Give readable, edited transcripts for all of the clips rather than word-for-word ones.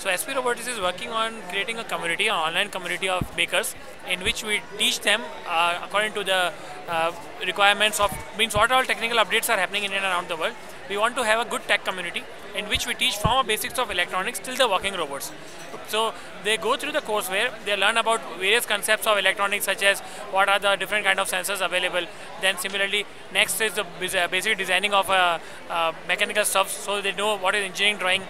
So SP Robotics is working on creating a community, an online community of bakers, in which we teach them according to the requirements of means what all technical updates are happening in and around the world. We want to have a good tech community in which we teach from the basics of electronics till the working robots. So they go through the course where they learn about various concepts of electronics, such as what are the different kind of sensors available. Then similarly, next is the basic designing of mechanical stuff, so they know what is engineering drawing.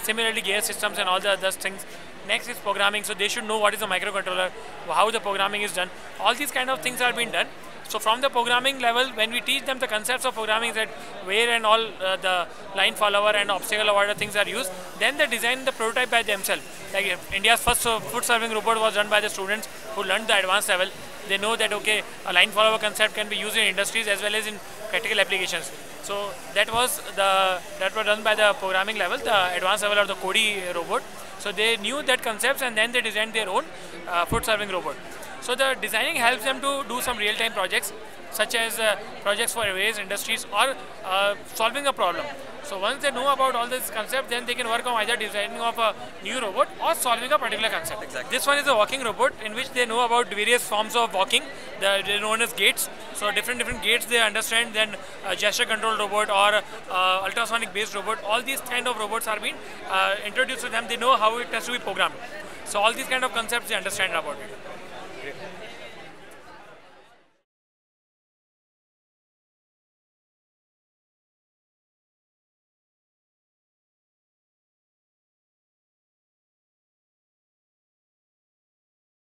Similarly, gear systems and all the other things. Next is programming, so they should know what is a microcontroller, how the programming is done. All these kind of things are being done. So from the programming level, when we teach them the concepts of programming, that where and all the line follower and obstacle avoider things are used, then they design the prototype by themselves. Like India's first food serving robot was done by the students who learned the advanced level. They know that okay, a line follower concept can be used in industries as well as in practical applications. So that was done by the programming level, the advanced level of the Cody robot. So they knew that concepts and then they designed their own food serving robot. So the designing helps them to do some real-time projects, such as projects for various industries or solving a problem. So once they know about all this concept, then they can work on either designing of a new robot or solving a particular concept. Exactly. This one is a walking robot in which they know about various forms of walking. They're known as gaits. So different gaits they understand. Then gesture control robot or ultrasonic based robot. All these kind of robots are being introduced to them. They know how it has to be programmed. So all these kind of concepts they understand about it.